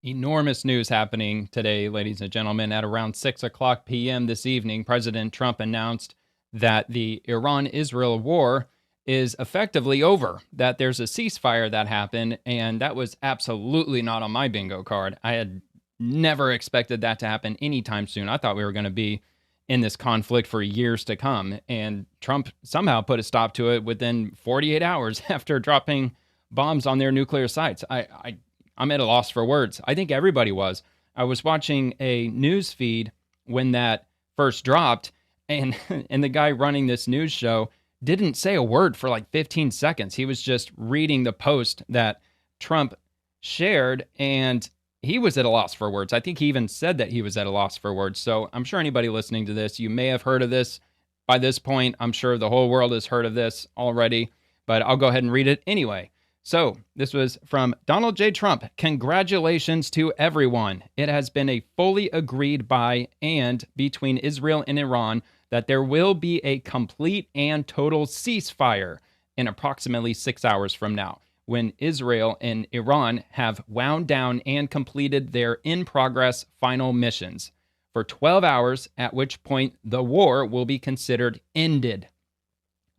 Enormous news happening today, ladies and gentlemen. At around 6 o'clock p.m. this evening, President Trump announced that the Iran-Israel war is effectively over, that there's a ceasefire that happened, and that was absolutely not on my bingo card. I had never expected that to happen anytime soon. I thought we were going to be in this conflict for years to come, and Trump somehow put a stop to it within 48 hours after dropping bombs on their nuclear sites. I'm at a loss for words. I think everybody was. I was watching a news feed when that first dropped, and and the guy running this news show didn't say a word for like 15 seconds. He was just reading the post that Trump shared, and he was at a loss for words. I think he even said that he was at a loss for words. So I'm sure anybody listening to this, you may have heard of this by this point. I'm sure the whole world has heard of this already, but I'll go ahead and read it anyway. So this was from Donald J. Trump. Congratulations to everyone. It has been a fully agreed by and between Israel and Iran that there will be a complete and total ceasefire in approximately 6 hours from now, when Israel and Iran have wound down and completed their in-progress final missions for 12 hours, at which point the war will be considered ended.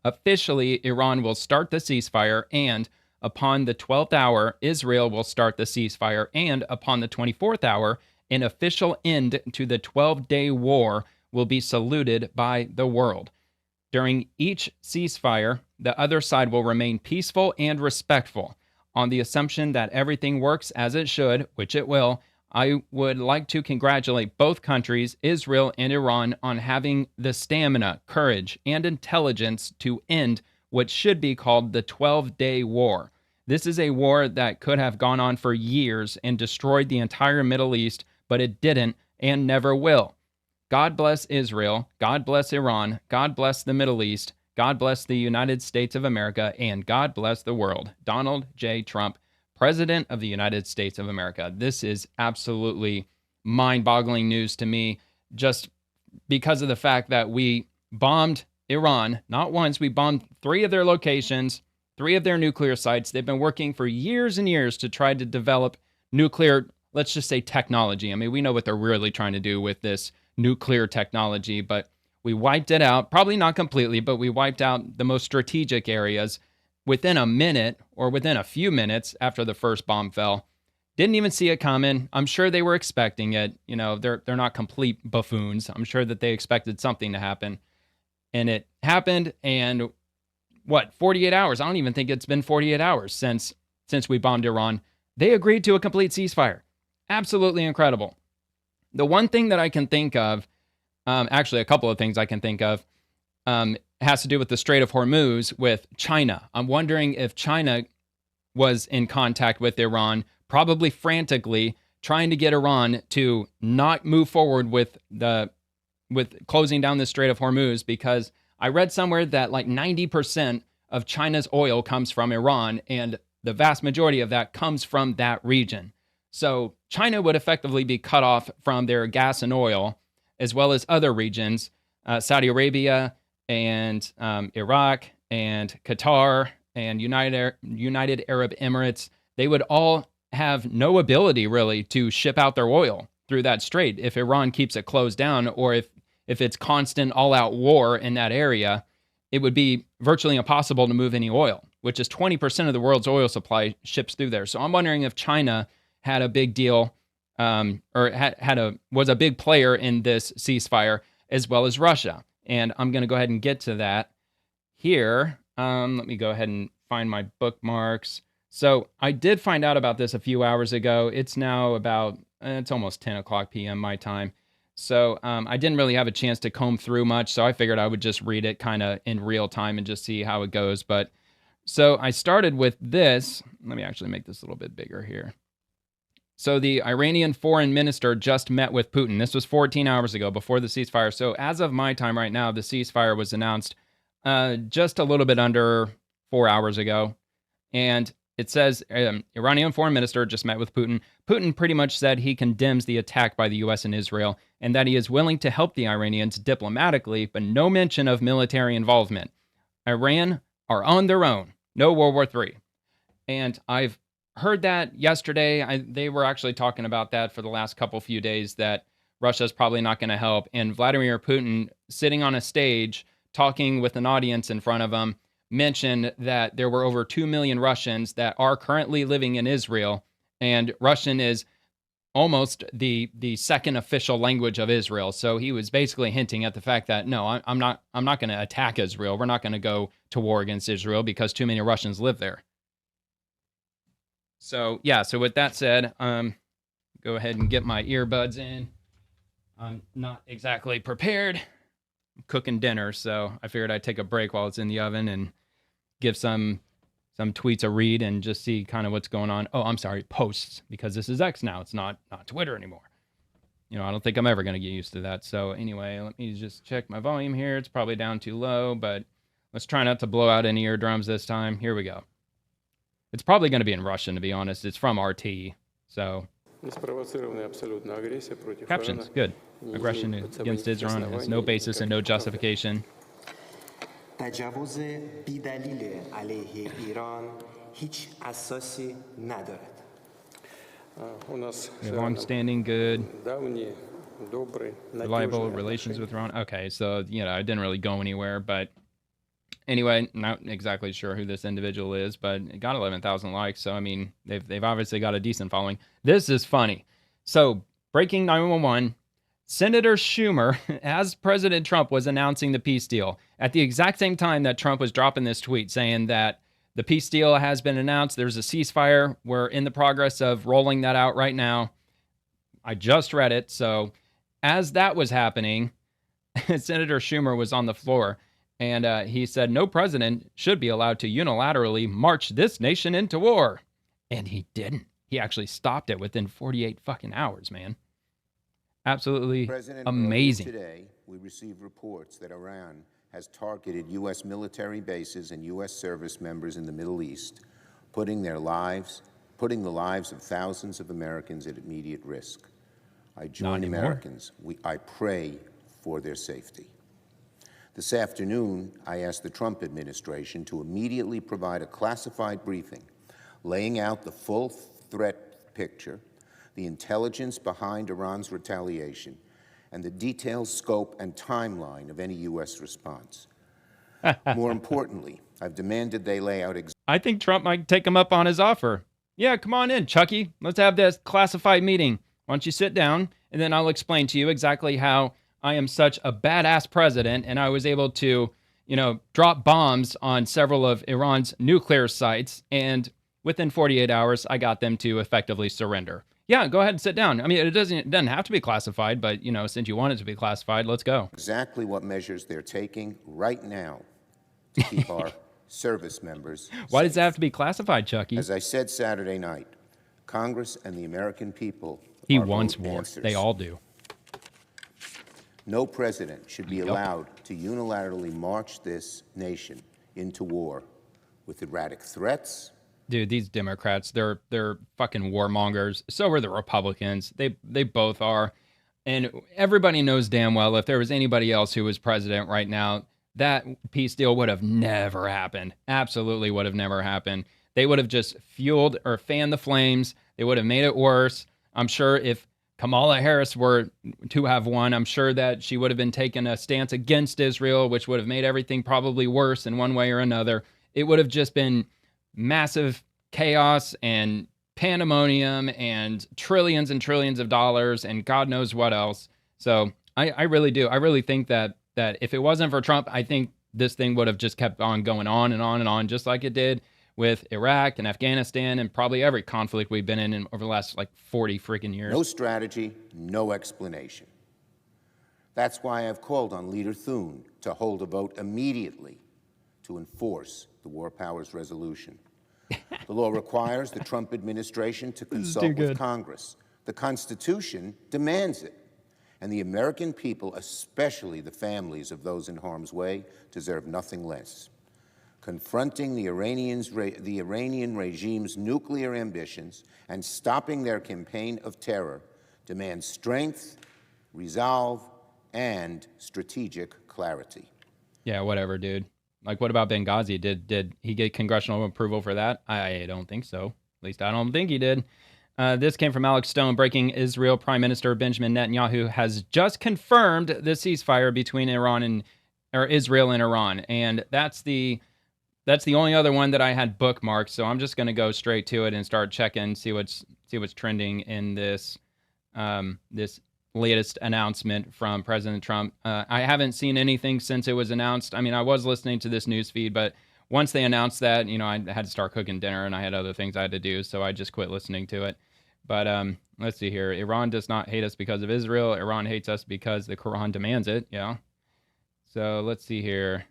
Officially, Iran will start the ceasefire, and upon the 12th hour, Israel will start the ceasefire, and upon the 24th hour, an official end to the 12-day war will be saluted by the world. During each ceasefire, the other side will remain peaceful and respectful. On the assumption that everything works as it should, which it will, I would like to congratulate both countries, Israel and Iran, on having the stamina, courage, and intelligence to end what should be called the 12-day war. This is a war that could have gone on for years and destroyed the entire Middle East, but it didn't and never will. God bless Israel, God bless Iran, God bless the Middle East, God bless the United States of America, and God bless the world. Donald J. Trump, President of the United States of America. This is absolutely mind-boggling news to me, just because of the fact that we bombed Iran, not once, we bombed 3 of their locations, 3 of their nuclear sites. They've been working for years and years to try to develop nuclear, let's just say technology. I mean, we know what they're really trying to do with this nuclear technology, but we wiped it out, probably not completely, but we wiped out the most strategic areas within a minute or within a few minutes after the first bomb fell. Didn't even see it coming. I'm sure they were expecting it. You know, they're not complete buffoons. I'm sure that they expected something to happen. And it happened, and 48 hours? I don't even think it's been 48 hours since we bombed Iran. They agreed to a complete ceasefire. Absolutely incredible. The one thing that I can think of, actually a couple of things I can think of, has to do with the Strait of Hormuz with China. I'm wondering if China was in contact with Iran, probably frantically trying to get Iran to not move forward with closing down the Strait of Hormuz, because I read somewhere that like 90% of China's oil comes from Iran, and the vast majority of that comes from that region. So China would effectively be cut off from their gas and oil, as well as other regions, Saudi Arabia and Iraq and Qatar and United Arab Emirates. They would all have no ability really to ship out their oil through that strait if Iran keeps it closed down, or if it's constant all-out war in that area. It would be virtually impossible to move any oil, which is 20% of the world's oil supply ships through there. So I'm wondering if China had a big deal, or was a big player in this ceasefire, as well as Russia. And I'm going to go ahead and get to that here. Let me go ahead and find my bookmarks. So I did find out about this a few hours ago. It's now it's almost 10 o'clock p.m. my time. So I didn't really have a chance to comb through much, so I figured I would just read it kind of in real time and just see how it goes. But so I started with this. Let me actually make this a little bit bigger here. So the Iranian foreign minister just met with Putin. This was 14 hours ago, before the ceasefire. So as of my time right now, the ceasefire was announced just a little bit under 4 hours ago. And it says Iranian foreign minister just met with Putin. Putin pretty much said he condemns the attack by the U.S. and Israel, and that he is willing to help the Iranians diplomatically, but no mention of military involvement. Iran are on their own. No World War III. And I've heard that yesterday. They were actually talking about that for the last few days, that Russia's probably not going to help. And Vladimir Putin, sitting on a stage talking with an audience in front of him, mentioned that there were over 2 million Russians that are currently living in Israel, and Russian is almost the second official language of Israel. So he was basically hinting at the fact that no, I'm not going to attack Israel. We're not going to go to war against Israel because too many Russians live there. So yeah, so with that said, go ahead and get my earbuds in. I'm not exactly prepared. I'm cooking dinner, so I figured I'd take a break while it's in the oven and give some tweets a read and just see kind of what's going on. Oh, I'm sorry, posts, because this is X now. It's not Twitter anymore. You know, I don't think I'm ever going to get used to that. So anyway, let me just check my volume here. It's probably down too low, but let's try not to blow out any eardrums this time. Here we go. It's probably going to be in Russian, to be honest. It's from RT, so... Captions, good. Aggression against Israel has no basis and no justification. تجاوز بی‌دلیل علیه ایران هیچ اساسی ندارد. Long-standing, good, reliable relations with Iran. Okay, so, you know, I didn't really go anywhere, but anyway, not exactly sure who this individual is, but it got 11,000 likes, so, I mean, they've obviously got a decent following. This is funny. So, breaking 911, Senator Schumer, as President Trump was announcing the peace deal, at the exact same time that Trump was dropping this tweet saying that the peace deal has been announced, there's a ceasefire, we're in the progress of rolling that out right now. I just read it, so as that was happening, Senator Schumer was on the floor, and he said no president should be allowed to unilaterally march this nation into war. And he didn't. He actually stopped it within 48 fucking hours, man. Absolutely amazing. Today, we received reports that Iran has targeted U.S. military bases and U.S. service members in the Middle East, putting the lives of thousands of Americans at immediate risk. I join Americans. I pray for their safety. This afternoon, I asked the Trump administration to immediately provide a classified briefing laying out the full threat picture, the intelligence behind Iran's retaliation, and the detailed scope and timeline of any U.S. response. More importantly, I've demanded they lay out I think Trump might take him up on his offer. Yeah, come on in, Chucky. Let's have this classified meeting. Why don't you sit down, and then I'll explain to you exactly how I am such a badass president, and I was able to, you know, drop bombs on several of Iran's nuclear sites, and within 48 hours, I got them to effectively surrender. Yeah, go ahead and sit down. I mean, it doesn't have to be classified, but, you know, since you want it to be classified, let's go. Exactly what measures they're taking right now to keep our service members Why safe. does it have to be classified, Chucky? As I said Saturday night, Congress and the American people He are wants both war. answers. They all do. No president should be allowed to unilaterally march this nation into war with erratic threats. Dude, these Democrats, they're fucking warmongers. So are the Republicans. They both are. And everybody knows damn well if there was anybody else who was president right now, that peace deal would have never happened. Absolutely would have never happened. They would have just fueled or fanned the flames. They would have made it worse. I'm sure if Kamala Harris were to have won, I'm sure that she would have been taking a stance against Israel, which would have made everything probably worse in one way or another. It would have just been massive chaos and pandemonium and trillions of dollars and God knows what else. So I really do. I really think that if it wasn't for Trump, I think this thing would have just kept on going on and on and on, just like it did with Iraq and Afghanistan and probably every conflict we've been in over the last like 40 freaking years. No strategy, no explanation. That's why I've called on Leader Thune to hold a vote immediately to enforce the War Powers Resolution. The law requires the Trump administration to consult with Congress. The Constitution demands it. And the American people, especially the families of those in harm's way, deserve nothing less. Confronting the Iranian regime's nuclear ambitions and stopping their campaign of terror demands strength, resolve, and strategic clarity. Yeah, whatever, dude. Like, what about Benghazi? Did he get congressional approval for that? I don't think so. At least I don't think he did. This came from Alex Stone. Breaking: Israel Prime Minister Benjamin Netanyahu has just confirmed the ceasefire between Israel and Iran, and that's the only other one that I had bookmarked. So I'm just going to go straight to it and start checking, see what's trending in this this latest announcement from President Trump. I haven't seen anything since it was announced. I mean, I was listening to this news feed, but once they announced that, I had to start cooking dinner and I had other things I had to do, so I just quit listening to it. But let's see here. Iran does not hate us because of Israel. Iran hates us because the Quran demands it. Yeah. So let's see here.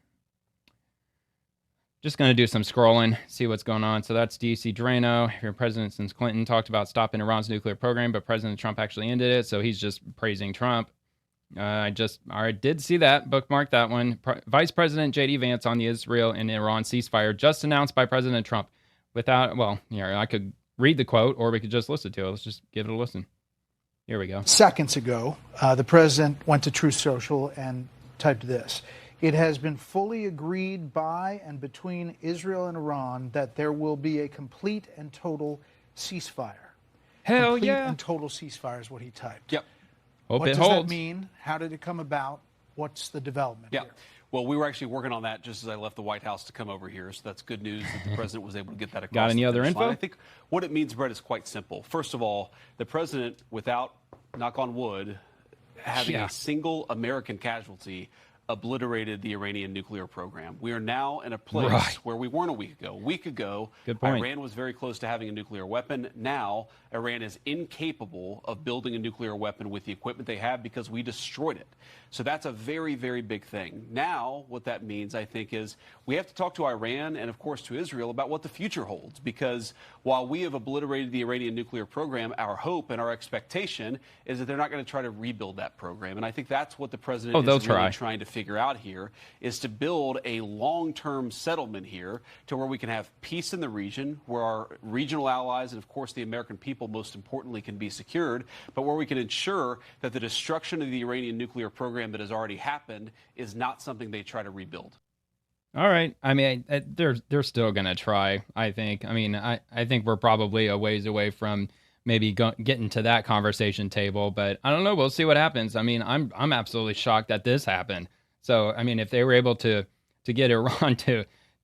Just going to do some scrolling, see what's going on. So that's DC Drano. Your president since Clinton talked about stopping Iran's nuclear program, but President Trump actually ended it. So he's just praising Trump. I did see that, bookmark that one. Vice President J.D. Vance on the Israel and Iran ceasefire just announced by President Trump. I could read the quote or we could just listen to it. Let's just give it a listen. Here we go. Seconds ago, the president went to Truth Social and typed this. It has been fully agreed by and between Israel and Iran that there will be a complete and total ceasefire. Hell complete yeah. and total ceasefire is what he typed. Yep. Hope what it does holds. that mean? How did it come about? What's the development here? Well, we were actually working on that just as I left the White House to come over here. So that's good news that the president was able to get that across. Got any the other finish info? line. I think what it means, Brett, is quite simple. First of all, the president, without, knock on wood, having a single American casualty, obliterated the Iranian nuclear program. We are now in a place where we weren't a week ago. A week ago, Good point. Iran was very close to having a nuclear weapon. Now, Iran is incapable of building a nuclear weapon with the equipment they have because we destroyed it. So that's a very, very big thing. Now, what that means, I think, is we have to talk to Iran and, of course, to Israel about what the future holds. Because while we have obliterated the Iranian nuclear program, our hope and our expectation is that they're not going to try to rebuild that program. And I think that's what the president is really trying to figure out here, is to build a long-term settlement here to where we can have peace in the region, where our regional allies and, of course, the American people, most importantly, can be secured, but where we can ensure that the destruction of the Iranian nuclear program that has already happened is not something they try to rebuild. All right. I mean, they're still going to try, I think. I mean, I think we're probably a ways away from maybe getting to that conversation table, but I don't know. We'll see what happens. I mean, I'm absolutely shocked that this happened. So, I mean, if they were able to get Iran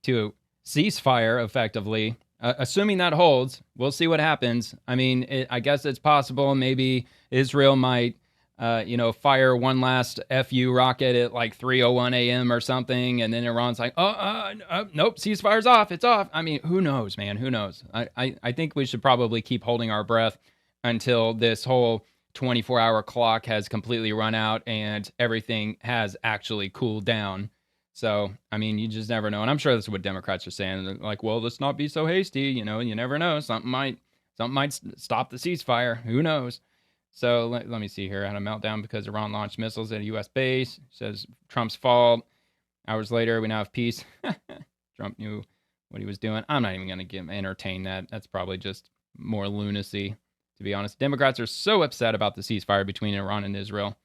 to ceasefire effectively, assuming that holds, we'll see what happens. I mean, I guess it's possible maybe Israel might fire one last FU rocket at like 3:01 a.m. or something, and then Iran's like, nope, ceasefire's off, it's off. I mean, who knows, man? Who knows? I think we should probably keep holding our breath until this whole 24-hour clock has completely run out and everything has actually cooled down. So, I mean, you just never know. And I'm sure that's what Democrats are saying. They're like, well, let's not be so hasty. You never know. Something might stop the ceasefire. Who knows? So let me see here. I had a meltdown because Iran launched missiles at a U.S. base. Says Trump's fault. Hours later, we now have peace. Trump knew what he was doing. I'm not even going to entertain that. That's probably just more lunacy, to be honest. Democrats are so upset about the ceasefire between Iran and Israel.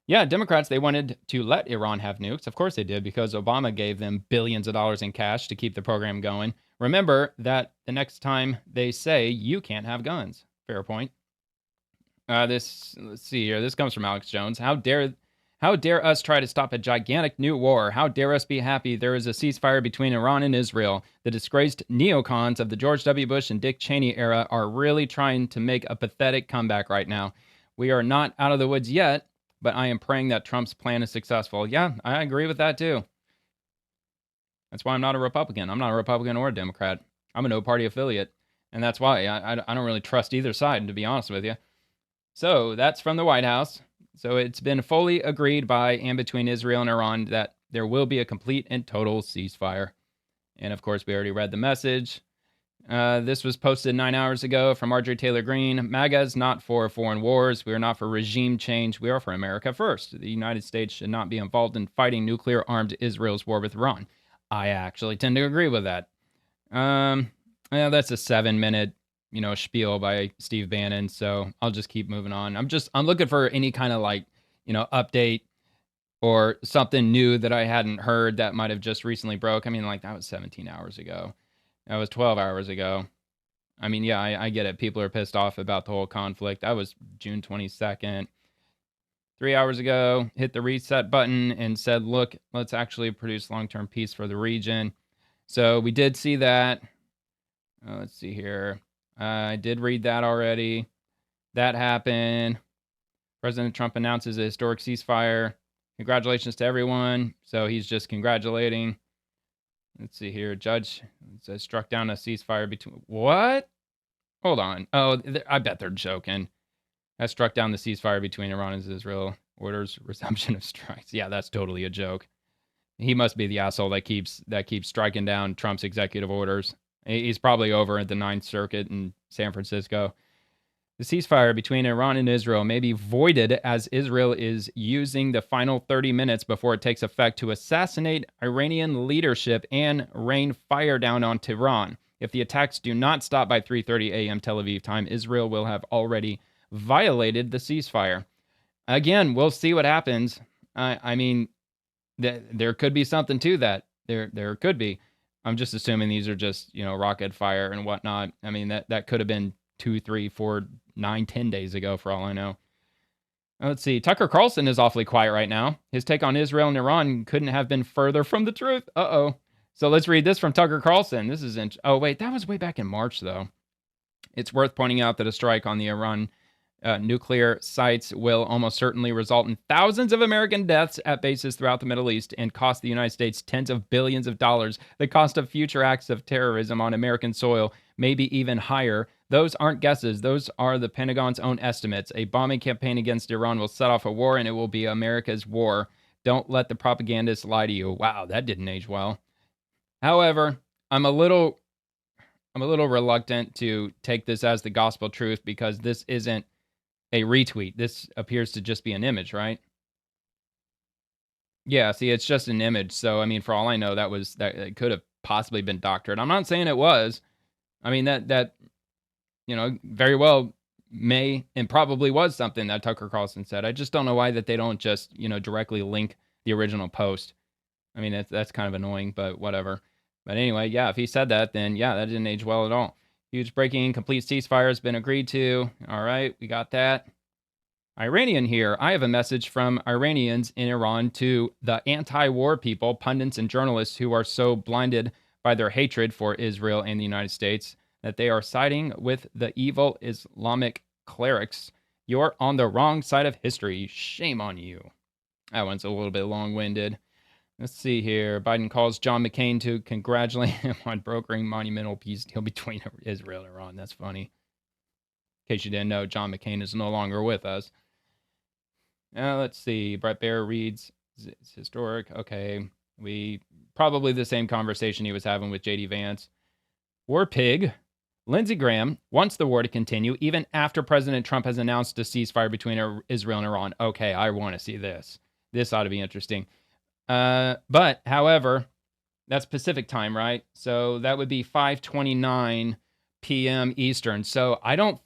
Yeah, Democrats, they wanted to let Iran have nukes. Of course they did, because Obama gave them billions of dollars in cash to keep the program going. Remember that the next time they say you can't have guns. Fair point. Let's see here. This comes from Alex Jones. How dare us try to stop a gigantic new war? How dare us be happy there is a ceasefire between Iran and Israel? The disgraced neocons of the George W. Bush and Dick Cheney era are really trying to make a pathetic comeback right now. We are not out of the woods yet, but I am praying that Trump's plan is successful. Yeah, I agree with that too. That's why I'm not a Republican. I'm not a Republican or a Democrat. I'm a no-party affiliate, and that's why I don't really trust either side, to be honest with you. So that's from the White House. So it's been fully agreed by and between Israel and Iran that there will be a complete and total ceasefire. And of course, we already read the message. This was posted 9 hours ago from Marjorie Taylor Greene. MAGA is not for foreign wars. We are not for regime change. We are for America first. The United States should not be involved in fighting nuclear-armed Israel's war with Iran. I actually tend to agree with that. That's a 7-minute spiel by Steve Bannon, so I'll just keep moving on. I'm looking for any kind of update or something new that I hadn't heard that might have just recently broke. I mean, that was 17 hours ago. That was 12 hours ago. I mean, yeah, I get it. People are pissed off about the whole conflict. That was June 22nd. 3 hours ago, hit the reset button and said, look, let's actually produce long-term peace for the region. So we did see that. Let's see here. I did read that already. That happened. President Trump announces a historic ceasefire. Congratulations to everyone. So he's just congratulating. Let's see here. Judge says struck down a ceasefire between... What? Hold on. Oh, I bet they're joking. Has struck down the ceasefire between Iran and Israel. Orders resumption of strikes. Yeah, that's totally a joke. He must be the asshole that keeps striking down Trump's executive orders. He's probably over at the Ninth Circuit in San Francisco. The ceasefire between Iran and Israel may be voided as Israel is using the final 30 minutes before it takes effect to assassinate Iranian leadership and rain fire down on Tehran. If the attacks do not stop by 3:30 a.m. Tel Aviv time, Israel will have already violated the ceasefire. Again, we'll see what happens. I mean, there could be something to that. There could be. I'm just assuming these are just, rocket fire and whatnot. I mean, that could have been 2, 3, 4, 9, 10 days ago for all I know. Let's see. Tucker Carlson is awfully quiet right now. His take on Israel and Iran couldn't have been further from the truth. Uh-oh. So let's read this from Tucker Carlson. This is oh, wait, that was way back in March, though. It's worth pointing out that a strike on the Iran nuclear sites will almost certainly result in thousands of American deaths at bases throughout the Middle East and cost the United States tens of billions of dollars. The cost of future acts of terrorism on American soil may be even higher. Those aren't guesses. Those are the Pentagon's own estimates. A bombing campaign against Iran will set off a war, and it will be America's war. Don't let the propagandists lie to you. Wow, that didn't age well. However, I'm a little reluctant to take this as the gospel truth because this isn't a retweet. This appears to just be an image, right? Yeah, see, it's just an image. So, I mean, for all I know, that it could have possibly been doctored. I'm not saying it was. I mean, that very well may and probably was something that Tucker Carlson said. I just don't know why that they don't just, directly link the original post. I mean, that's kind of annoying, but whatever. But anyway, yeah, if he said that, then yeah, that didn't age well at all. Huge breaking, complete ceasefire has been agreed to. All right, we got that. Iranian here. I have a message from Iranians in Iran to the anti-war people, pundits and journalists who are so blinded by their hatred for Israel and the United States that they are siding with the evil Islamic clerics. You're on the wrong side of history. Shame on you. That one's a little bit long-winded. Let's see here. Biden calls John McCain to congratulate him on brokering monumental peace deal between Israel and Iran. That's funny. In case you didn't know, John McCain is no longer with us. Let's see. Brett Baer reads, it's historic. Okay. Probably the same conversation he was having with J.D. Vance. War pig. Lindsey Graham wants the war to continue even after President Trump has announced a ceasefire between Israel and Iran. Okay, I want to see this. This ought to be interesting. But, however, that's Pacific time, right? So that would be 5:29 p.m. Eastern. So I don't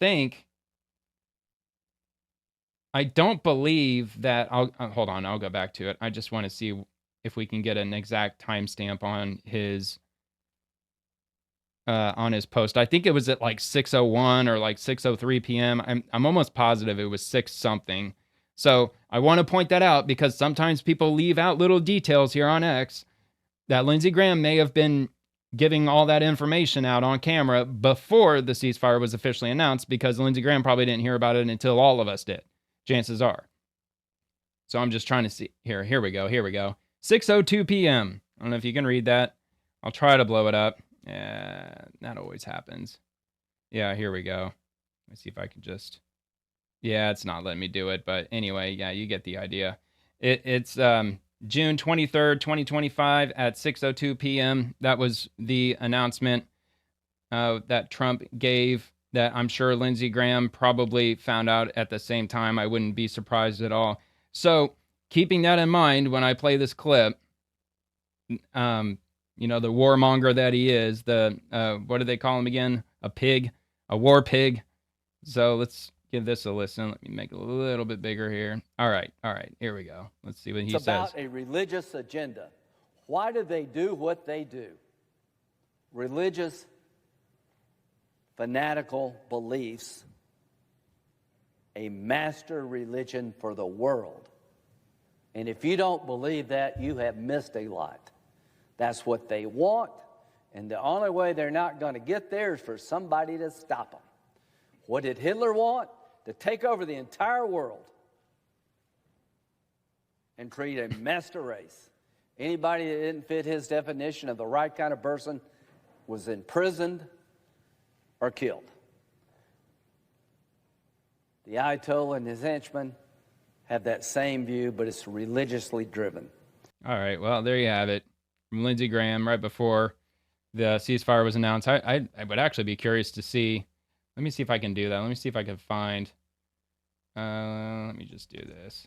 believe that, hold on, I'll go back to it. I just want to see if we can get an exact timestamp on his post. I think it was at like 6:01 or like 6:03 p.m. I'm almost positive it was 6 something. So I want to point that out because sometimes people leave out little details here on X that Lindsey Graham may have been giving all that information out on camera before the ceasefire was officially announced because Lindsey Graham probably didn't hear about it until all of us did. Chances are. So I'm just trying to see. Here we go. 6:02 p.m. I don't know if you can read that. I'll try to blow it up. Yeah, that always happens. Yeah, here we go. Let's see if I can just... Yeah, it's not letting me do it, but anyway, yeah, you get the idea. It's June 23rd, 2025 at 6:02 p.m. That was the announcement that Trump gave that I'm sure Lindsey Graham probably found out at the same time. I wouldn't be surprised at all. So, keeping that in mind when I play this clip, the warmonger that he is, what do they call him again? A pig, a war pig. So let's give this a listen. Let me make it a little bit bigger here. All right, here we go. Let's see what he says. It's about a religious agenda. Why do they do what they do? Religious fanatical beliefs, a master religion for the world. And if you don't believe that, you have missed a lot. That's what they want, and the only way they're not going to get there is for somebody to stop them. What did Hitler want? To take over the entire world and create a master race. Anybody that didn't fit his definition of the right kind of person was imprisoned or killed. The Ayatollah and his henchmen have that same view, but it's religiously driven. All right, well, there you have it. From Lindsey Graham right before the ceasefire was announced. I would actually be curious to see. Let me see if I can do that. Let me see if I can find. Let me just do this.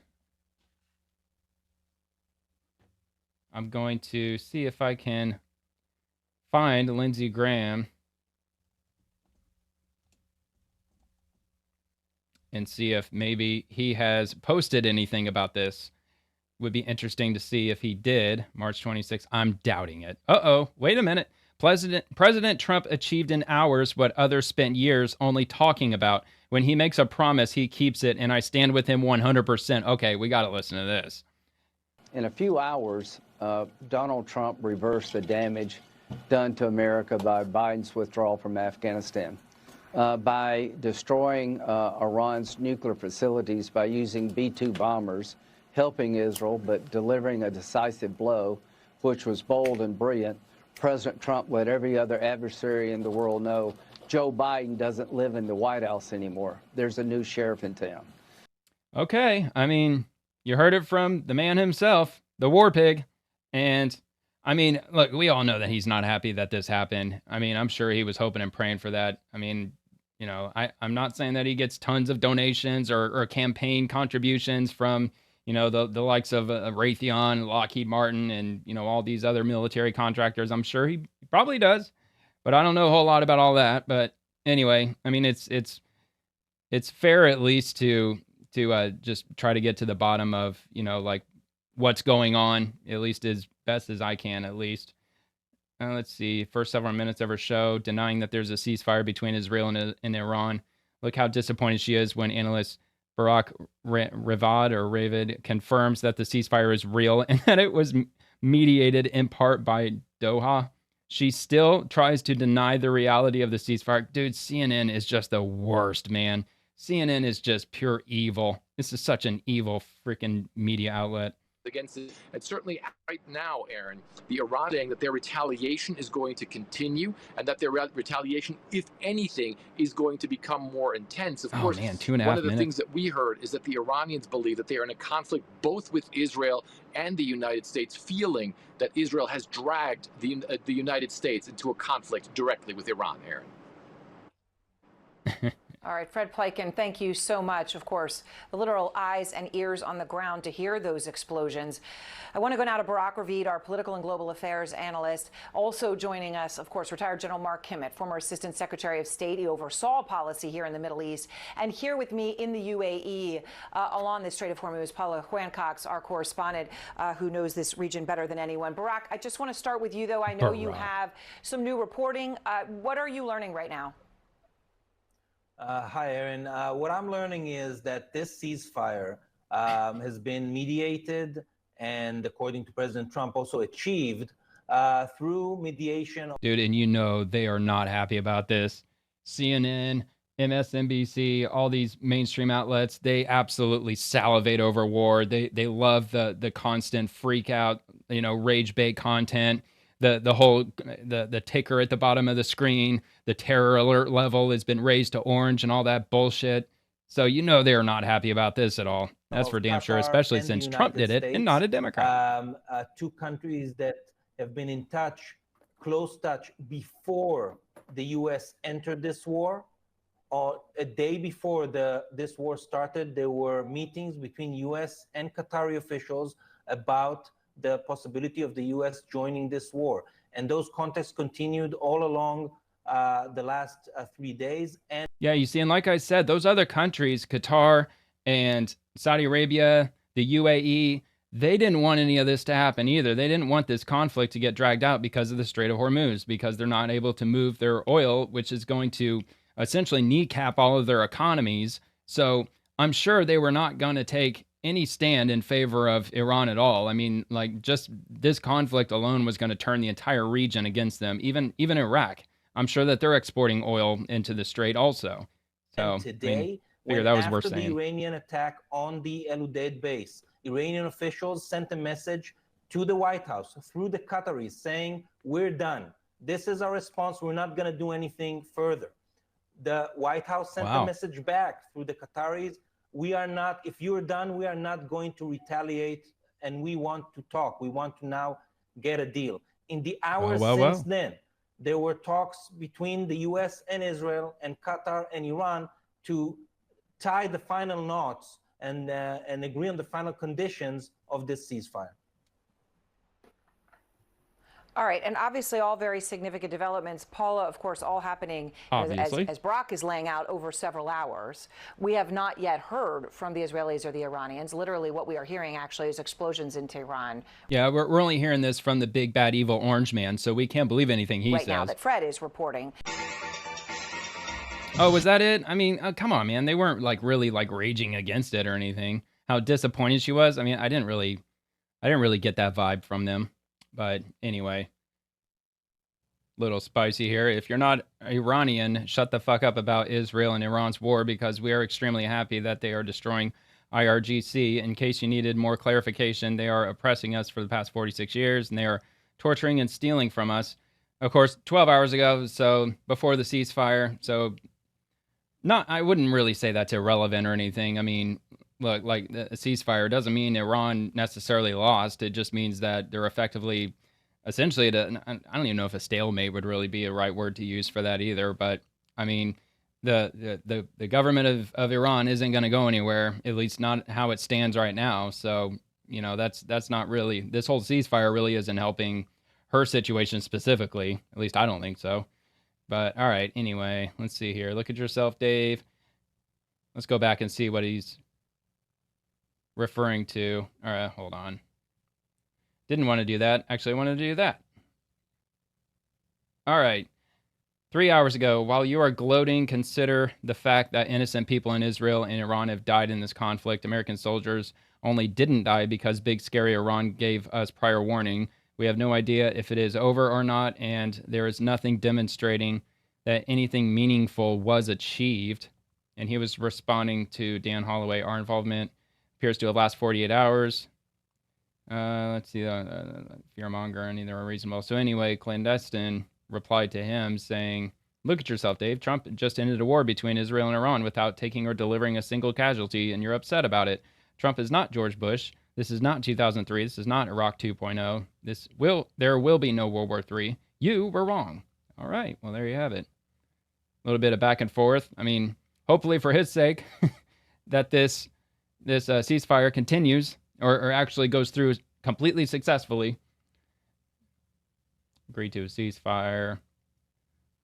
I'm going to see if I can find Lindsey Graham and see if maybe he has posted anything about this. Would be interesting to see if he did. March 26th. I'm doubting it. Uh-oh. Wait a minute. President Trump achieved in hours what others spent years only talking about. When he makes a promise, he keeps it, and I stand with him 100%. Okay, we got to listen to this. In a few hours, Donald Trump reversed the damage done to America by Biden's withdrawal from Afghanistan. By destroying Iran's nuclear facilities by using B-2 bombers, helping Israel, but delivering a decisive blow, which was bold and brilliant. President Trump let every other adversary in the world know Joe Biden doesn't live in the White House anymore. There's a new sheriff in town. Okay, I mean, you heard it from the man himself, the war pig. And, I mean, look, we all know that he's not happy that this happened. I mean, I'm sure he was hoping and praying for that. I mean, you know, I'm not saying that he gets tons of donations or campaign contributions from, you know, the likes of Raytheon, Lockheed Martin, and, you know, all these other military contractors. I'm sure he probably does, but I don't know a whole lot about all that. But anyway, I mean, it's fair at least to just try to get to the bottom of, you know, like what's going on, at least as best as I can, at least. Let's see. First several minutes of her show, denying that there's a ceasefire between Israel and Iran. Look how disappointed she is when analyst Barak Ravid confirms that the ceasefire is real and that it was mediated in part by Doha. She still tries to deny the reality of the ceasefire. Dude, CNN is just the worst, man. CNN is just pure evil. This is such an evil freaking media outlet. Against it. And certainly right now, Aaron, the Iran saying that their retaliation is going to continue and that their retaliation, if anything, is going to become more intense. Of course, man, 2.5 one of the minutes. things that we heard is that the Iranians believe that they are in a conflict both with Israel and the United States, feeling that Israel has dragged the United States into a conflict directly with Iran, Aaron. All right, Fred Pleitgen, thank you so much. Of course, the literal eyes and ears on the ground to hear those explosions. I want to go now to Barak Ravid, our political and global affairs analyst. Also joining us, of course, retired General Mark Kimmett, former Assistant Secretary of State. He oversaw policy here in the Middle East. And here with me in the UAE, along the Strait of Hormuz, Paula Juancox, our correspondent, who knows this region better than anyone. Barak, I just want to start with you, though. I know you have some new reporting. What are you learning right now? Hi, Aaron. What I'm learning is that this ceasefire has been mediated and, according to President Trump, also achieved through mediation. Dude, and you know they are not happy about this. CNN, MSNBC, all these mainstream outlets, they absolutely salivate over war. They love the constant freak out, you know, rage bait content. The whole ticker at the bottom of the screen, the terror alert level has been raised to orange and all that bullshit. So you know they are not happy about this at all. That's for damn sure, especially since Trump did it and not a Democrat. Two countries that have been in touch, close touch, before the U.S. entered this war. Or a day before this war started, there were meetings between U.S. and Qatari officials about the possibility of the U.S. joining this war. And those contacts continued all along the last 3 days. And yeah, you see, and like I said, those other countries, Qatar and Saudi Arabia, the UAE, they didn't want any of this to happen either. They didn't want this conflict to get dragged out because of the Strait of Hormuz, because they're not able to move their oil, which is going to essentially kneecap all of their economies. So I'm sure they were not going to take any stand in favor of Iran at all. I mean, like, just this conflict alone was going to turn the entire region against them, even Iraq. I'm sure that they're exporting oil into the Strait also. So And today, figure that was worth after the saying. Iranian attack on the El Udeid base, Iranian officials sent a message to the White House through the Qataris saying, we're done. This is our response. We're not going to do anything further. The White House sent a message back through the Qataris. We are not, if you're done, we are not going to retaliate, and we want to talk. We want to now get a deal. In the hours since then, there were talks between the US and Israel and Qatar and Iran to tie the final knots and agree on the final conditions of this ceasefire. All right, and obviously all very significant developments. Paula, of course, all happening as Brock is laying out over several hours. We have not yet heard from the Israelis or the Iranians. Literally what we are hearing actually is explosions in Tehran. Yeah, we're only hearing this from the big, bad, evil orange man, so we can't believe anything he says. Right now that Fred is reporting. Oh, was that it? I mean, come on, man. They weren't like really like raging against it or anything. How disappointed she was. I mean, I didn't really get that vibe from them. But anyway, little spicy here. If you're not Iranian, shut the fuck up about Israel and Iran's war, because we are extremely happy that they are destroying IRGC. In case you needed more clarification, they are oppressing us for the past 46 years, and they are torturing and stealing from us. Of course, 12 hours ago, so before the ceasefire. So I wouldn't really say that's irrelevant or anything. I mean, look, like a ceasefire doesn't mean Iran necessarily lost. It just means that they're effectively, essentially, I don't even know if a stalemate would really be a right word to use for that either. But I mean, the government of Iran isn't going to go anywhere, at least not how it stands right now. So, you know, that's not really, this whole ceasefire really isn't helping her situation specifically. At least I don't think so. But all right, anyway, let's see here. Look at yourself, Dave. Let's go back and see what he's referring to. All right, hold on. Didn't want to do that. Actually, I wanted to do that. All right. 3 hours ago, while you are gloating, consider the fact that innocent people in Israel and Iran have died in this conflict. American soldiers only didn't die because big, scary Iran gave us prior warning. We have no idea if it is over or not, and there is nothing demonstrating that anything meaningful was achieved. And he was responding to Dan Holloway. Our involvement appears to have lasted 48 hours. Let's see, fearmonger and either unreasonable. So anyway, Clandestine replied to him saying, look at yourself, Dave. Trump just ended a war between Israel and Iran without taking or delivering a single casualty, and you're upset about it. Trump is not George Bush. This is not 2003. This is not Iraq 2.0. There will be no World War III. You were wrong. All right. Well, there you have it. A little bit of back and forth. I mean, hopefully for his sake, that this ceasefire continues or actually goes through completely successfully. Agreed to a ceasefire.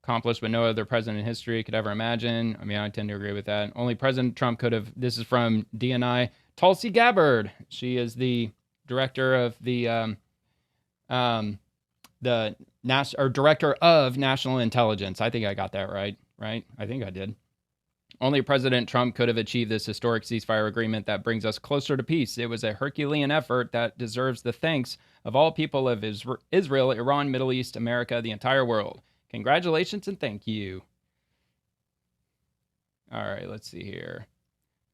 Accomplished what no other president in history could ever imagine. I mean, I tend to agree with that. Only President Trump could have. This is from DNI. Tulsi Gabbard. She is the director of the director of national intelligence. I think I got that right? I think I did. Only President Trump could have achieved this historic ceasefire agreement that brings us closer to peace. It was a Herculean effort that deserves the thanks of all people of Israel, Iran, Middle East, America, the entire world. Congratulations and thank you. All right, let's see here.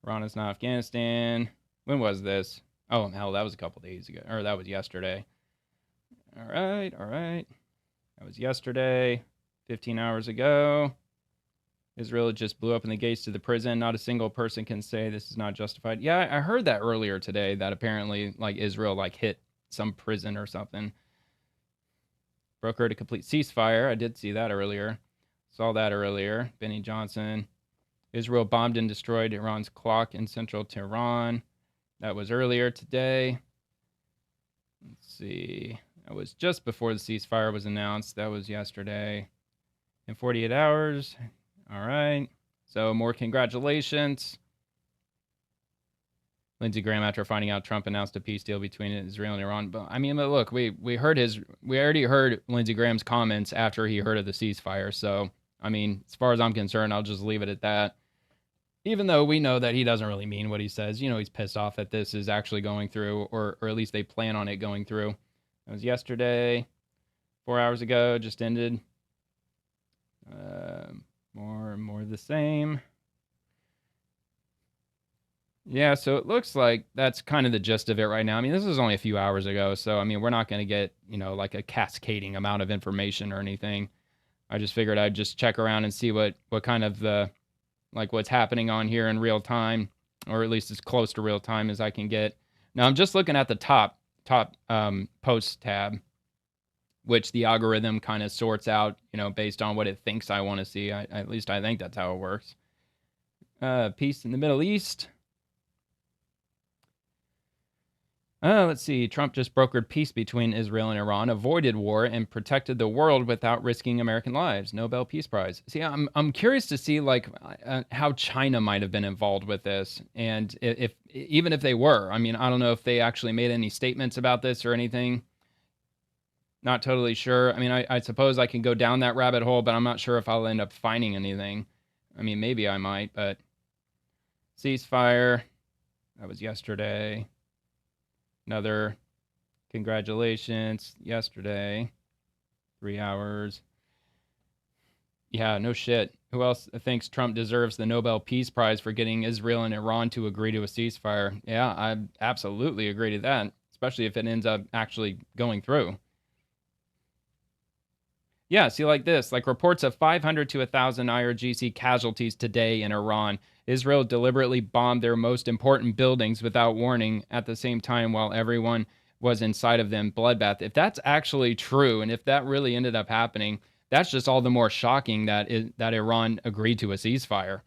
Iran is not Afghanistan. When was this? Oh, hell, that was a couple days ago. Or that was yesterday. All right. That was yesterday, 15 hours ago. Israel just blew open the gates to the prison. Not a single person can say this is not justified. Yeah, I heard that earlier today, that apparently like Israel like hit some prison or something. Brokered a complete ceasefire. I did see that earlier. Saw that earlier. Benny Johnson. Israel bombed and destroyed Iran's clock in central Tehran. That was earlier today. Let's see. That was just before the ceasefire was announced. That was yesterday. In 48 hours. All right. So more congratulations. Lindsey Graham after finding out Trump announced a peace deal between Israel and Iran. But I mean, look, we already heard Lindsey Graham's comments after he heard of the ceasefire. So I mean, as far as I'm concerned, I'll just leave it at that. Even though we know that he doesn't really mean what he says, he's pissed off that this is actually going through, or at least they plan on it going through. That was yesterday, 4 hours ago, just ended. More of the same. Yeah, so it looks like that's kind of the gist of it right now. I mean, this was only a few hours ago, so I mean, we're not going to get, like a cascading amount of information or anything. I just figured I'd just check around and see what kind of what's happening on here in real time, or at least as close to real time as I can get. Now, I'm just looking at the top post tab, which the algorithm kind of sorts out, based on what it thinks I want to see. At least I think that's how it works. Peace in the Middle East. Let's see. Trump just brokered peace between Israel and Iran, avoided war, and protected the world without risking American lives. Nobel Peace Prize. See, I'm curious to see how China might have been involved with this, and even if they were. I mean, I don't know if they actually made any statements about this or anything. Not totally sure. I mean, I suppose I can go down that rabbit hole, but I'm not sure if I'll end up finding anything. I mean, maybe I might, but ceasefire. That was yesterday. Another congratulations yesterday. 3 hours. Yeah, no shit. Who else thinks Trump deserves the Nobel Peace Prize for getting Israel and Iran to agree to a ceasefire? Yeah, I absolutely agree to that, especially if it ends up actually going through. Yeah, see, like this, reports of 500 to 1,000 IRGC casualties today in Iran. Israel deliberately bombed their most important buildings without warning at the same time while everyone was inside of them. Bloodbath. If that's actually true, and if that really ended up happening, that's just all the more shocking that Iran agreed to a ceasefire.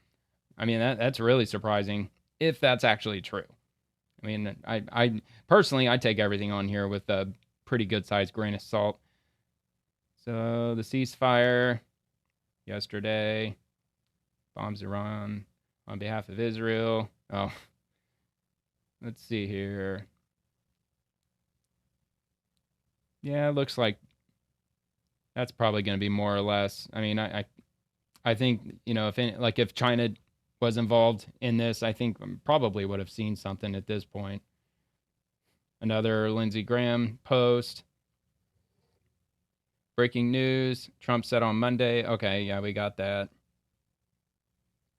I mean, that's really surprising if that's actually true. I mean, I personally, I take everything on here with a pretty good-sized grain of salt. So the ceasefire yesterday, bombs Iran on behalf of Israel. Oh, let's see here. Yeah, it looks like that's probably going to be more or less. I mean, I think, if China was involved in this, I think probably would have seen something at this point. Another Lindsey Graham post. Breaking news. Trump said on Monday. Okay, yeah, we got that.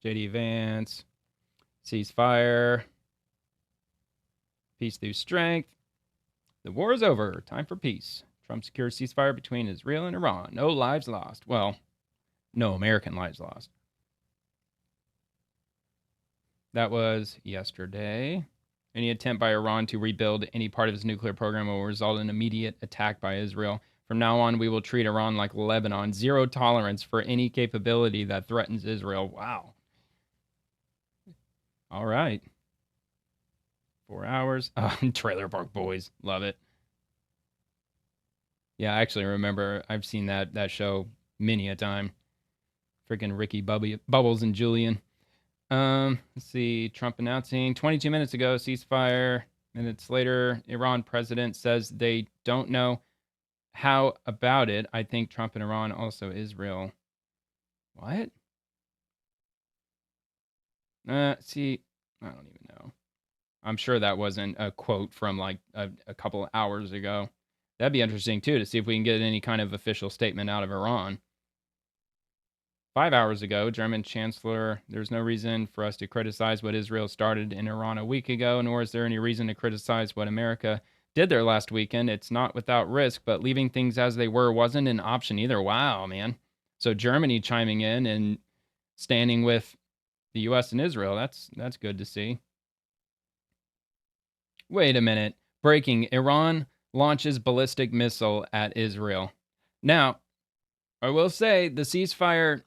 J.D. Vance. Ceasefire. Peace through strength. The war is over. Time for peace. Trump secures ceasefire between Israel and Iran. No lives lost. Well, no American lives lost. That was yesterday. Any attempt by Iran to rebuild any part of its nuclear program will result in immediate attack by Israel. From now on, we will treat Iran like Lebanon. Zero tolerance for any capability that threatens Israel. Wow. All right. 4 hours. Oh, Trailer Park Boys. Love it. Yeah, I actually remember. I've seen that show many a time. Freaking Ricky Bubbles and Julian. Let's see. Trump announcing 22 minutes ago, ceasefire. Minutes later, Iran president says they don't know how about it. I think Trump and Iran, also Israel. What? See, I don't even know. I'm sure that wasn't a quote from a couple of hours ago. That'd be interesting too, to see if we can get any kind of official statement out of Iran. 5 hours ago, German Chancellor, there's no reason for us to criticize what Israel started in Iran a week ago, nor is there any reason to criticize what America did there last weekend. It's not without risk, but leaving things as they were wasn't an option either. Wow, man. So Germany chiming in and standing with the U.S. and Israel. That's good to see. Wait a minute. Breaking. Iran launches ballistic missile at Israel. Now, I will say the ceasefire,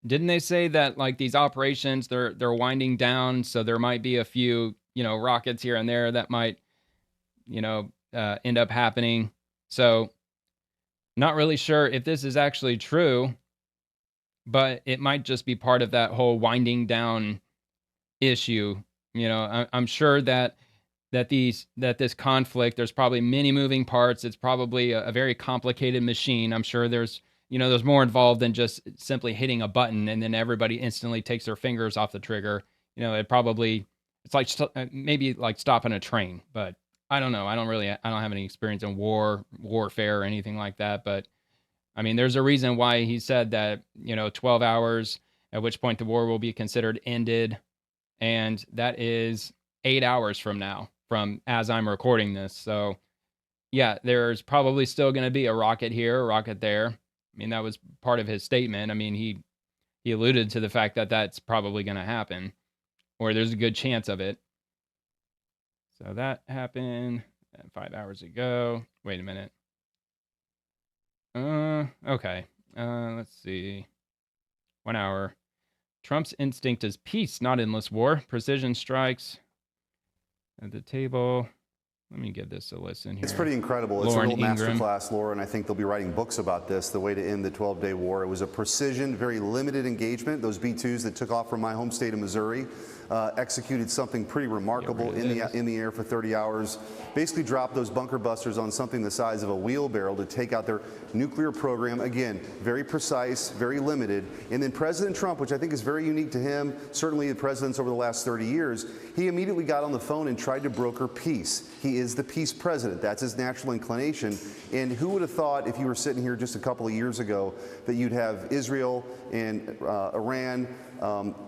didn't they say that these operations, they're winding down, so there might be a few, rockets here and there that might end up happening. So not really sure if this is actually true, but it might just be part of that whole winding down issue. I'm sure that that this conflict, there's probably many moving parts. It's probably a very complicated machine. I'm sure there's more involved than just simply hitting a button and then everybody instantly takes their fingers off the trigger. It's like maybe like stopping a train, but I don't know. I don't have any experience in warfare or anything like that. But I mean, there's a reason why he said that, 12 hours, at which point the war will be considered ended. And that is 8 hours from now, from as I'm recording this. So yeah, there's probably still going to be a rocket here, a rocket there. I mean, that was part of his statement. I mean, he alluded to the fact that that's probably going to happen, or there's a good chance of it. So that happened 5 hours ago. Wait a minute. Okay. Let's see. 1 hour. Trump's instinct is peace, not endless war. Precision strikes at the table. Let me give this a listen here. It's pretty incredible. Lauren it's a real Ingram. masterclass, Laura, and I think they'll be writing books about this, the way to end the 12-day war. It was a precision, very limited engagement. Those B-2s that took off from my home state of Missouri executed something pretty remarkable in the air for 30 hours. Basically dropped those bunker busters on something the size of a wheelbarrow to take out their nuclear program. Again, very precise, very limited. And then President Trump, which I think is very unique to him, certainly the presidents over the last 30 years, he immediately got on the phone and tried to broker peace. He is the peace president. That's his natural inclination. And who would have thought, if you were sitting here just a couple of years ago, that you'd have Israel and Iran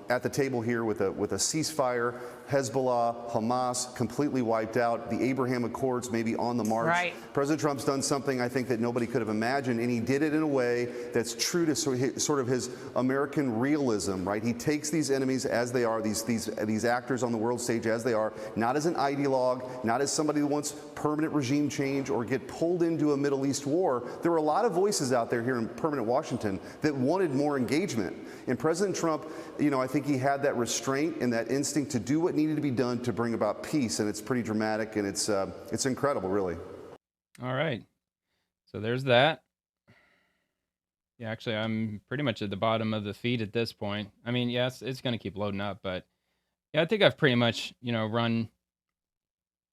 at the table here with a ceasefire, Hezbollah, Hamas completely wiped out, the Abraham Accords maybe on the march. Right. President Trump's done something I think that nobody could have imagined, and he did it in a way that's true to sort of his American realism, right? He takes these enemies as they are, these actors on the world stage as they are, not as an ideologue, not as somebody who wants permanent regime change or get pulled into a Middle East war. There were a lot of voices out there here in permanent Washington that wanted more engagement. And President Trump, I think he had that restraint and that instinct to do what needed to be done to bring about peace, and it's pretty dramatic, and it's incredible, really. All right. So there's that. Yeah, actually, I'm pretty much at the bottom of the feed at this point. I mean, yes, it's going to keep loading up, but yeah, I think I've pretty much, run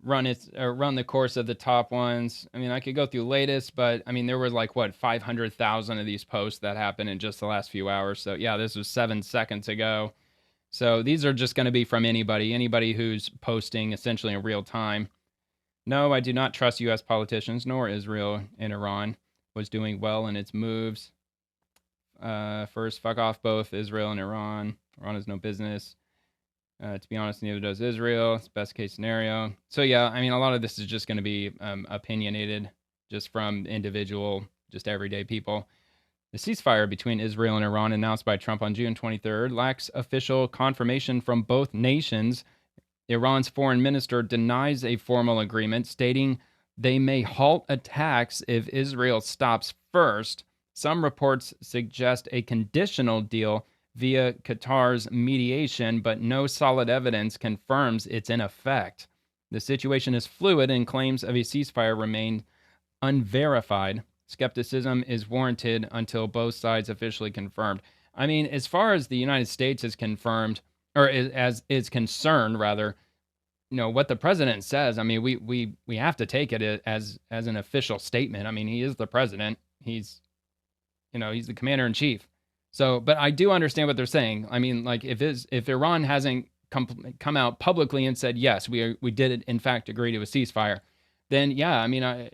the course of the top ones. I mean, I could go through latest, but I mean, there were like 500,000 of these posts that happened in just the last few hours. So yeah, this was 7 seconds ago. So these are just going to be from anybody who's posting essentially in real time. No, I do not trust U.S. politicians, nor Israel and Iran was doing well in its moves. First, fuck off both Israel and Iran. Iran has no business. To be honest, neither does Israel. It's best case scenario. So yeah, I mean, a lot of this is just going to be opinionated just from individual, just everyday people. The ceasefire between Israel and Iran announced by Trump on June 23rd lacks official confirmation from both nations. Iran's foreign minister denies a formal agreement, stating they may halt attacks if Israel stops first. Some reports suggest a conditional deal via Qatar's mediation, but no solid evidence confirms it's in effect. The situation is fluid and claims of a ceasefire remain unverified. Skepticism is warranted until both sides officially confirmed. I mean, as far as the United States is confirmed, or is concerned, rather, what the president says, I mean, we have to take it as an official statement. I mean, he is the president. He's the commander in chief. So, but I do understand what they're saying. I mean, like if Iran hasn't come out publicly and said, yes, we did in fact agree to a ceasefire, then yeah, I mean,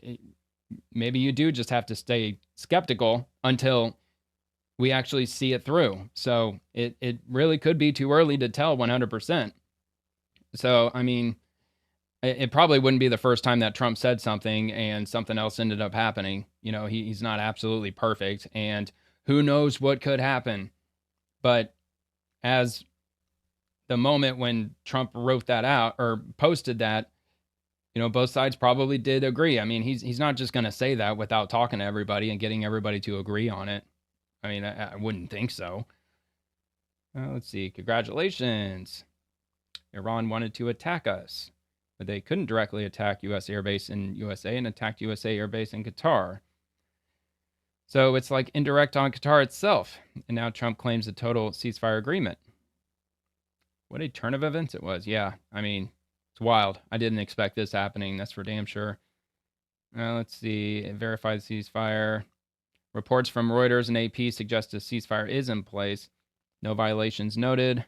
maybe you do just have to stay skeptical until we actually see it through. So it really could be too early to tell 100%. So, I mean, it probably wouldn't be the first time that Trump said something and something else ended up happening. He's not absolutely perfect, and who knows what could happen. But as the moment when Trump wrote that out or posted that, both sides probably did agree. I mean, he's not just going to say that without talking to everybody and getting everybody to agree on it. I mean, I wouldn't think so. Let's see. Congratulations. Iran wanted to attack us, but they couldn't directly attack U.S. airbase in USA and attacked USA airbase in Qatar. So it's like indirect on Qatar itself. And now Trump claims a total ceasefire agreement. What a turn of events it was. Yeah, I mean, It's wild. I didn't expect this happening. That's for damn sure. Let's see. Verified ceasefire. Reports from Reuters and AP suggest a ceasefire is in place. No violations noted.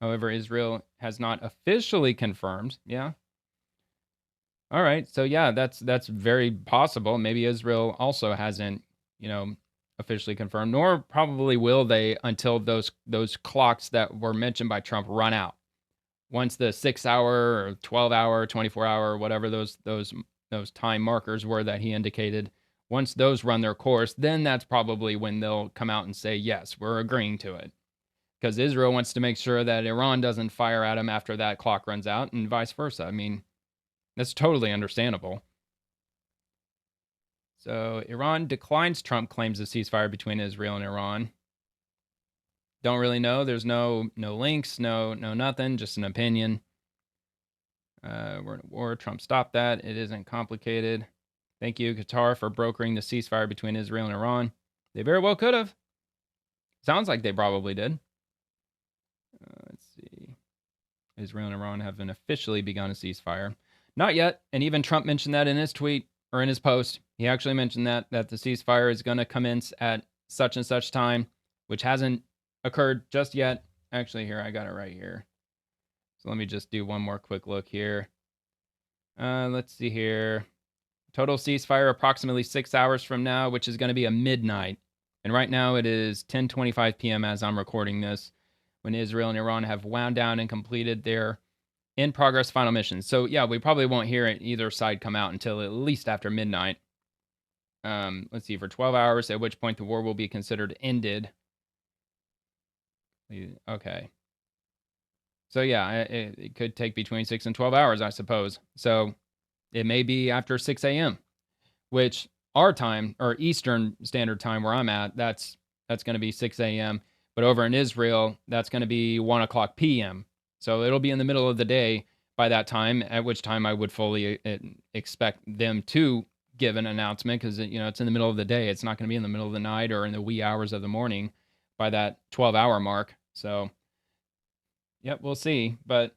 However, Israel has not officially confirmed. Yeah. All right. So yeah, that's very possible. Maybe Israel also hasn't, officially confirmed, nor probably will they until those clocks that were mentioned by Trump run out. Once the 6-hour or 12-hour, 24-hour, whatever those time markers were that he indicated, once those run their course, then that's probably when they'll come out and say, yes, we're agreeing to it. Because Israel wants to make sure that Iran doesn't fire at them after that clock runs out, and vice versa. I mean, that's totally understandable. So Iran declines Trump claims of ceasefire between Israel and Iran. Don't really know. There's no links, no nothing, just an opinion. We're in a war. Trump stopped that. It isn't complicated. Thank you, Qatar, for brokering the ceasefire between Israel and Iran. They very well could have. Sounds like they probably did. Let's see. Israel and Iran haven't officially begun a ceasefire. Not yet. And even Trump mentioned that in his tweet or in his post. He actually mentioned that the ceasefire is going to commence at such and such time, which hasn't occurred just yet. Actually, here, I got it right here. So let me just do one more quick look here. Let's see here. Total ceasefire approximately 6 hours from now, which is going to be a midnight. And right now it is 10:25 p.m. as I'm recording this, when Israel and Iran have wound down and completed their in-progress final missions. So yeah, we probably won't hear either side come out until at least after midnight. Let's see, for 12 hours, at which point the war will be considered ended. Okay. So yeah, it could take between 6 and 12 hours, I suppose. So it may be after 6 a.m., which our time, or Eastern Standard Time where I'm at, that's going to be 6 a.m. But over in Israel, that's going to be 1 o'clock p.m. So it'll be in the middle of the day by that time, at which time I would fully expect them to give an announcement, because it's in the middle of the day. It's not going to be in the middle of the night or in the wee hours of the morning by that 12-hour mark. So, yep, we'll see. But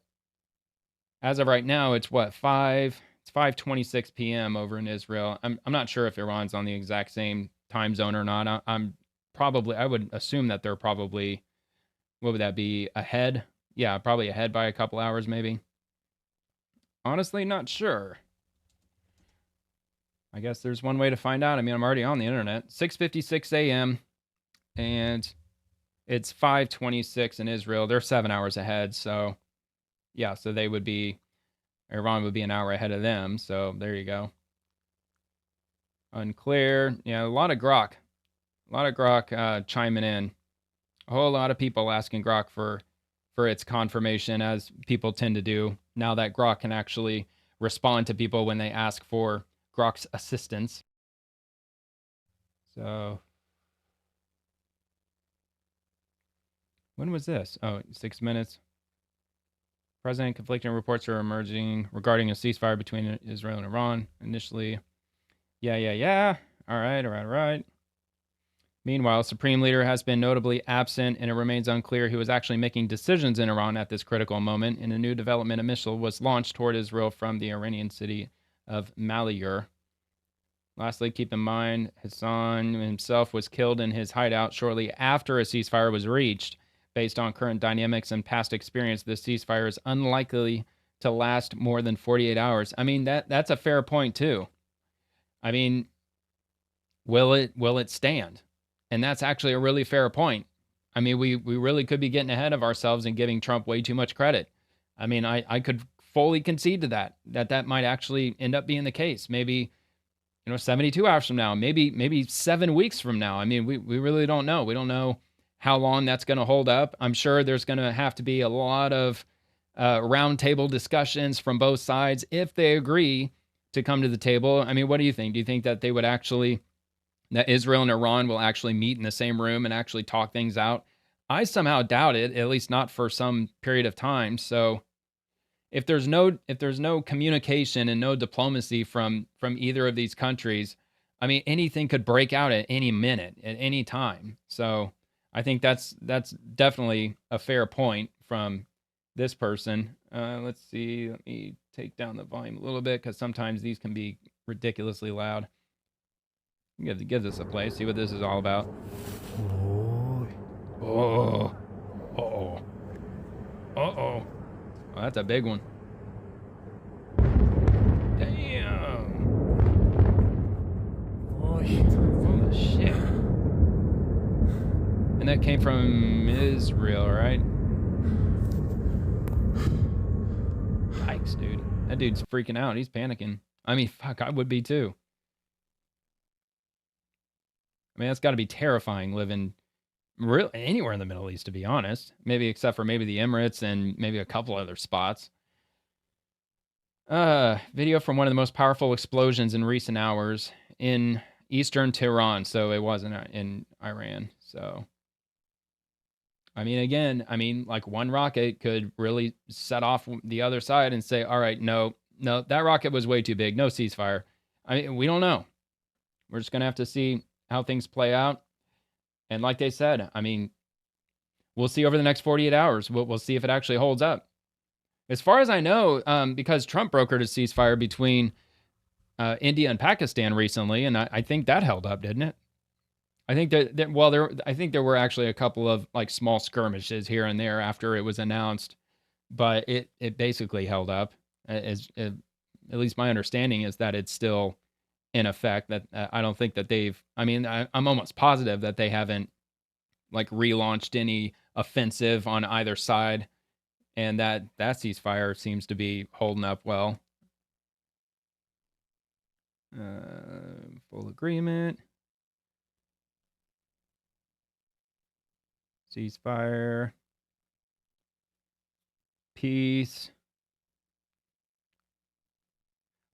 as of right now, it's what, 5:26 p.m. over in Israel. I'm not sure if Iran's on the exact same time zone or not. I would assume that they're probably, what would that be, ahead? Yeah, probably ahead by a couple hours maybe. Honestly, not sure. I guess there's one way to find out. I mean, I'm already on the internet. 6:56 a.m. and it's 5:26 in Israel. They're 7 hours ahead. So, yeah, so Iran would be an hour ahead of them. So, there you go. Unclear. Yeah, a lot of grok. Chiming in. A whole lot of people asking Grok for its confirmation, as people tend to do, now that Grok can actually respond to people when they ask for Grok's assistance. So, when was this? Oh, 6 minutes. President, conflicting reports are emerging regarding a ceasefire between Israel and Iran. Initially, yeah. All right. Meanwhile, Supreme Leader has been notably absent, and it remains unclear who is actually making decisions in Iran at this critical moment. And a new development, a missile was launched toward Israel from the Iranian city of Malayur. Lastly, keep in mind, Hassan himself was killed in his hideout shortly after a ceasefire was reached. Based on current dynamics and past experience, this ceasefire is unlikely to last more than 48 hours. I mean, that's a fair point, too. I mean, will it stand? And that's actually a really fair point. I mean, we really could be getting ahead of ourselves and giving Trump way too much credit. I mean, I could fully concede to that might actually end up being the case. Maybe, 72 hours from now, maybe 7 weeks from now. I mean, we really don't know. We don't know how long that's going to hold up. I'm sure there's going to have to be a lot of roundtable discussions from both sides if they agree to come to the table. I mean, what do you think? Do you think that that Israel and Iran will actually meet in the same room and actually talk things out? I somehow doubt it, at least not for some period of time. So if there's no communication and no diplomacy from either of these countries, I mean, anything could break out at any minute, at any time. So I think that's definitely a fair point from this person. Let's see. Let me take down the volume a little bit because sometimes these can be ridiculously loud. Give this a play. See what this is all about. Oh. Uh-oh. Uh-oh. Oh, that's a big one. Damn. Holy shit. And that came from Israel, right? Yikes, dude. That dude's freaking out. He's panicking. I mean, fuck, I would be too. I mean, that's got to be terrifying living anywhere in the Middle East, to be honest. Maybe except for maybe the Emirates and maybe a couple other spots. Video from one of the most powerful explosions in recent hours in eastern Tehran. So it wasn't in Iran. So, I mean, again, like one rocket could really set off the other side and say, all right, no, that rocket was way too big. No ceasefire. I mean, we don't know. We're just going to have to see how things play out. And like they said, I mean, we'll see over the next 48 hours. We'll see if it actually holds up. As far as I know, because Trump brokered a ceasefire between India and Pakistan recently, and I think that held up, didn't it? I think I think there were actually a couple of like small skirmishes here and there after it was announced, but it basically held up. At least my understanding is that it's still in effect. That I don't think that they've. I mean, I'm almost positive that they haven't like relaunched any offensive on either side, and that ceasefire seems to be holding up well. Full agreement. Ceasefire. Peace.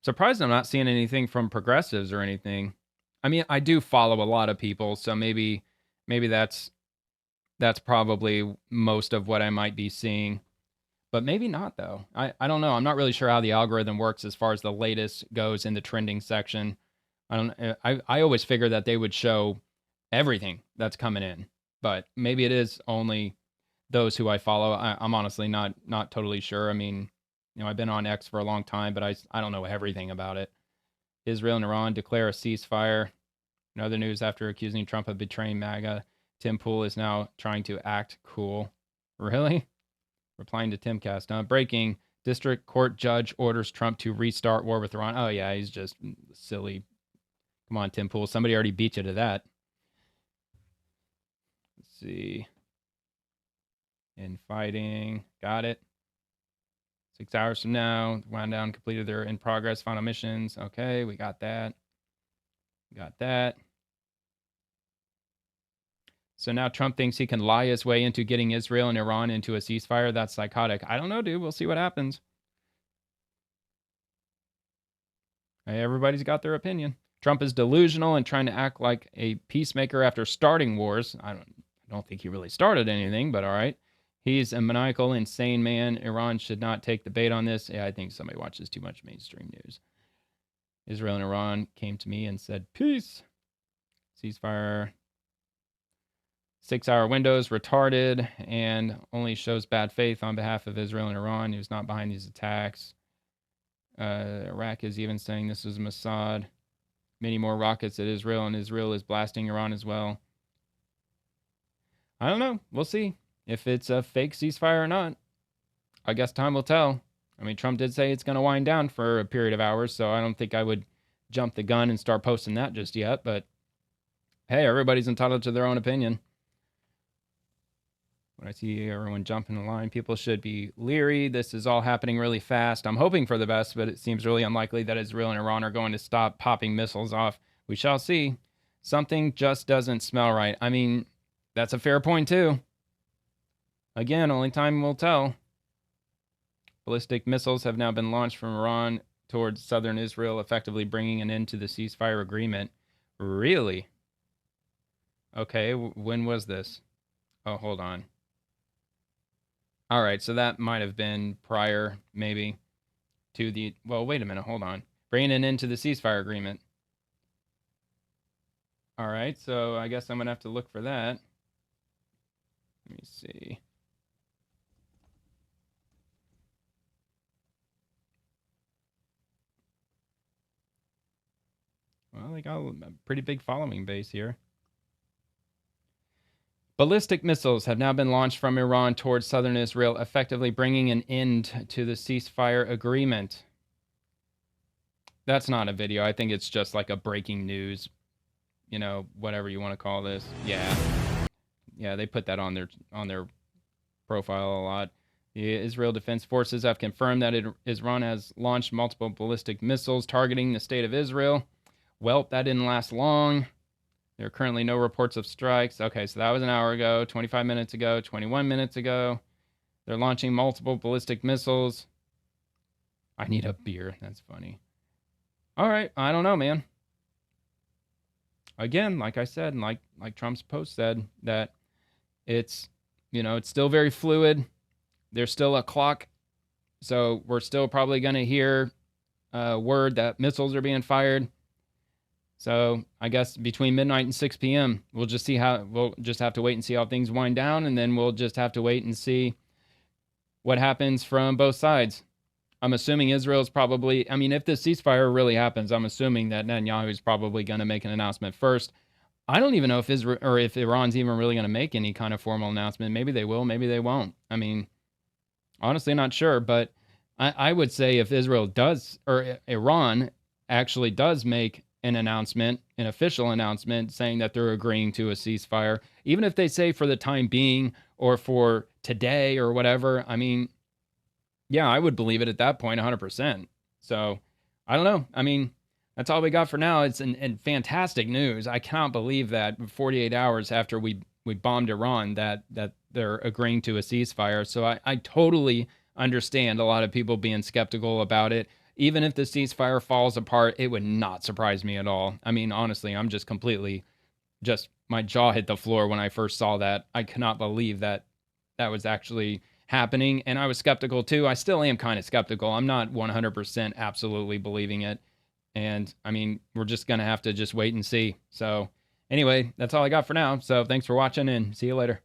Surprised I'm not seeing anything from progressives or anything. I mean, I do follow a lot of people, so maybe that's probably most of what I might be seeing. But maybe not, though. I don't know. I'm not really sure how the algorithm works as far as the latest goes in the trending section. I always figure that they would show everything that's coming in. But maybe it is only those who I follow. I'm honestly not totally sure. I mean, I've been on X for a long time, but I don't know everything about it. Israel and Iran declare a ceasefire. In other news, after accusing Trump of betraying MAGA, Tim Pool is now trying to act cool. Really? Replying to Timcast. Breaking. District Court judge orders Trump to restart war with Iran. Oh, yeah, he's just silly. Come on, Tim Pool. Somebody already beat you to that. Let's see. In fighting. Got it. 6 hours from now. Wound down completed their in progress final missions. Okay, we got that. Got that. So now Trump thinks he can lie his way into getting Israel and Iran into a ceasefire. That's psychotic. I don't know, dude. We'll see what happens. Hey, everybody's got their opinion. Trump is delusional and trying to act like a peacemaker after starting wars. I don't think he really started anything, but all right. He's a maniacal, insane man. Iran should not take the bait on this. Yeah, I think somebody watches too much mainstream news. Israel and Iran came to me and said, peace. Ceasefire. 6-hour windows retarded and only shows bad faith on behalf of Israel and Iran, who's not behind these attacks. Iraq is even saying this is Mossad. Many more rockets at Israel, and Israel is blasting Iran as well. I don't know. We'll see if it's a fake ceasefire or not. I guess time will tell. I mean, Trump did say it's going to wind down for a period of hours, so I don't think I would jump the gun and start posting that just yet. But hey, everybody's entitled to their own opinion. When I see everyone jumping the line, people should be leery. This is all happening really fast. I'm hoping for the best, but it seems really unlikely that Israel and Iran are going to stop popping missiles off. We shall see. Something just doesn't smell right. I mean, that's a fair point, too. Again, only time will tell. Ballistic missiles have now been launched from Iran towards southern Israel, effectively bringing an end to the ceasefire agreement. Really? Okay, when was this? Oh, hold on. All right, so that might have been prior, maybe, to the... Well, wait a minute, hold on. Bringing an end to the ceasefire agreement. All right, so I guess I'm going to have to look for that. Let me see. really got a pretty big following base here. Ballistic missiles have now been launched from Iran towards southern Israel, effectively bringing an end to the ceasefire agreement. That's not a video. I think it's just like a breaking news, whatever you want to call this. Yeah, they put that on their profile a lot. The Israel Defense Forces have confirmed that Iran has launched multiple ballistic missiles targeting the state of Israel. Well, that didn't last long. There are currently no reports of strikes. Okay, so that was an hour ago, 25 minutes ago, 21 minutes ago. They're launching multiple ballistic missiles. I need a beer. That's funny. All right, I don't know, man. Again, like I said, and like Trump's post said, that it's still very fluid. There's still a clock. So we're still probably going to hear word that missiles are being fired. So I guess between midnight and 6 p.m., we'll just have to wait and see how things wind down. And then we'll just have to wait and see what happens from both sides. I'm assuming Israel's probably, if the ceasefire really happens, I'm assuming that Netanyahu's probably going to make an announcement first. I don't even know if Israel or if Iran's even really going to make any kind of formal announcement. Maybe they will, maybe they won't. Honestly, not sure. But I would say if Israel does, or Iran actually does make an announcement, an official announcement saying that they're agreeing to a ceasefire, even if they say for the time being or for today or whatever, yeah, I would believe it at that point 100%. So I don't know. That's all we got for now. It's and fantastic news. I cannot believe that 48 hours after we bombed Iran that they're agreeing to a ceasefire. So I totally understand a lot of people being skeptical about it. Even if the ceasefire falls apart, it would not surprise me at all. Honestly, I'm just completely, my jaw hit the floor when I first saw that. I cannot believe that was actually happening. And I was skeptical too. I still am kind of skeptical. I'm not 100% absolutely believing it. And we're just going to have to just wait and see. So anyway, that's all I got for now. So thanks for watching and see you later.